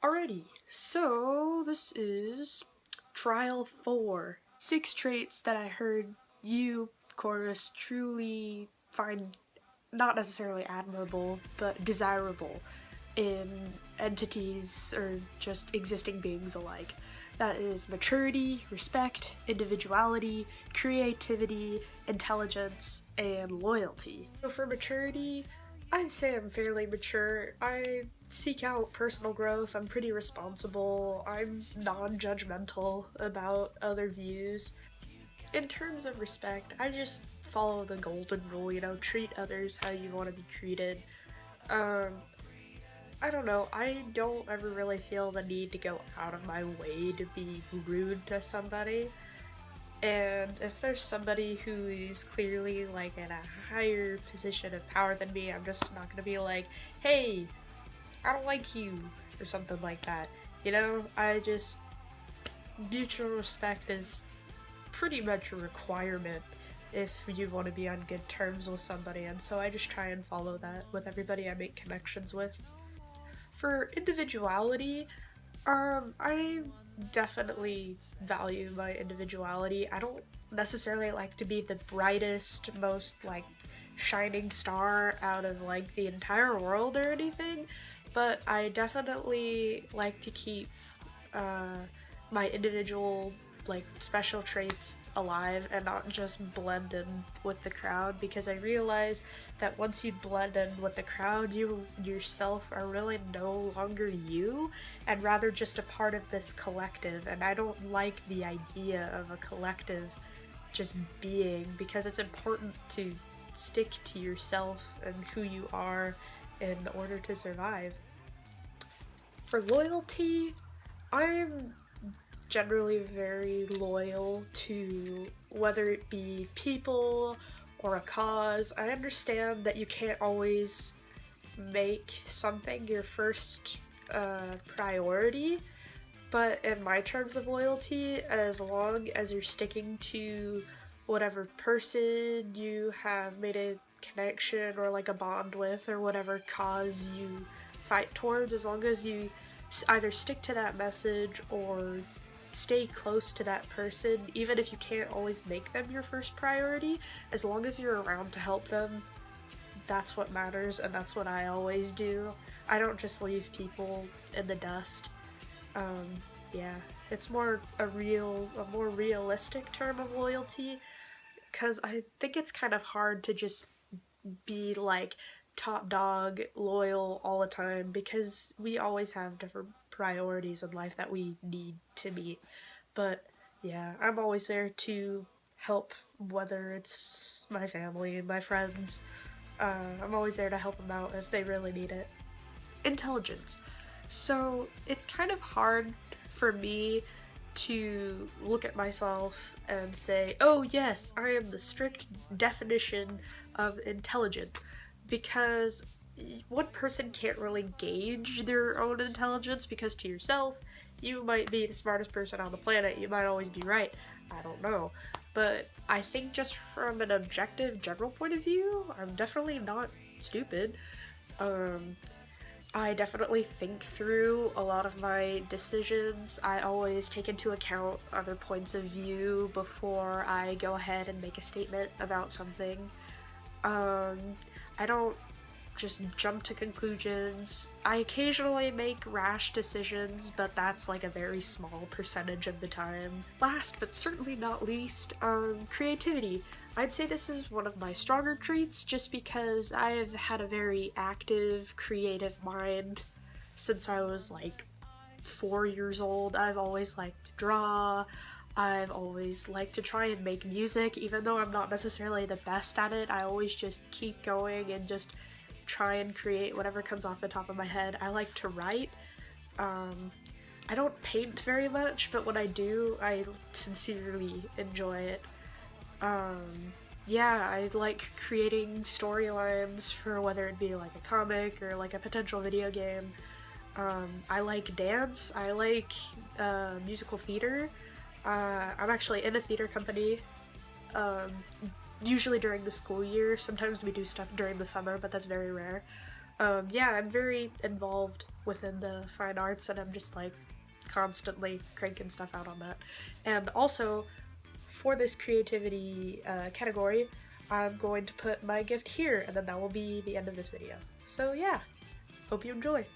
Alrighty, so this is trial 4. 6 traits that I heard you, Chorus, truly find not necessarily admirable, but desirable in entities or just existing beings alike. That is maturity, respect, individuality, creativity, intelligence, and loyalty. So for maturity, I'd say I'm fairly mature. I seek out personal growth. I'm pretty responsible. I'm non-judgmental about other views. In terms of respect, I just follow the golden rule, treat others how you want to be treated. Um, I don't know, I don't ever really feel the need to go out of my way to be rude to somebody. And if there's somebody who is clearly like in a higher position of power than me, I'm just not gonna be like, hey, I don't like you, or something like that. I just, mutual respect is pretty much a requirement if you want to be on good terms with somebody, and so I just try and follow that with everybody I make connections with. For individuality, I definitely value my individuality. I don't necessarily like to be the brightest, most like shining star out of like the entire world or anything, but I definitely like to keep uh, my individual like special traits alive and not just blend in with the crowd, because I realize that once you blend in with the crowd, you yourself are really no longer you and rather just a part of this collective, and I don't like the idea of a collective just being, because it's important to stick to yourself and who you are in order to survive. For loyalty, I'm generally very loyal to whether it be people or a cause. I understand that you can't always make something your first priority, but in my terms of loyalty, as long as you're sticking to whatever person you have made a connection or like a bond with, or whatever cause you fight towards, as long as you either stick to that message or stay close to that person, even if you can't always make them your first priority, as long as you're around to help them, that's what matters, and that's what I always do. I don't just leave people in the dust. Um, yeah, it's a more realistic term of loyalty, because I think it's kind of hard to just be like top dog loyal all the time, because we always have different priorities in life that we need to meet. But yeah, I'm always there to help, whether it's my family and my friends. I'm always there to help them out if they really need it. Intelligence. So it's kind of hard for me to look at myself and say, oh yes, I am the strict definition of intelligent, because one person can't really gauge their own intelligence, because to yourself, you might be the smartest person on the planet, you might always be right, I don't know. But I think just from an objective general point of view, I'm definitely not stupid. Um, I definitely think through a lot of my decisions. I always take into account other points of view before I go ahead and make a statement about something. Um, I don't just jump to conclusions. I occasionally make rash decisions, but that's like a very small percentage of the time. Last but certainly not least, creativity. I'd say this is one of my stronger traits, just because I have had a very active, creative mind since I was like 4 years old. I've always liked to draw. I've always liked to try and make music, even though I'm not necessarily the best at it. I always just keep going and just try and create whatever comes off the top of my head. I like to write. Um, I don't paint very much, but when I do, I sincerely enjoy it. Um, yeah, I like creating storylines for whether it be like a comic or like a potential video game. I like dance. I like musical theater. I'm actually in a theater company. Um, Usually during the school year. Sometimes we do stuff during the summer, but that's very rare. Yeah, I'm very involved within the fine arts, and I'm just like constantly cranking stuff out on that. And also, for this creativity category, I'm going to put my gift here, and then that will be the end of this video. So yeah, hope you enjoy.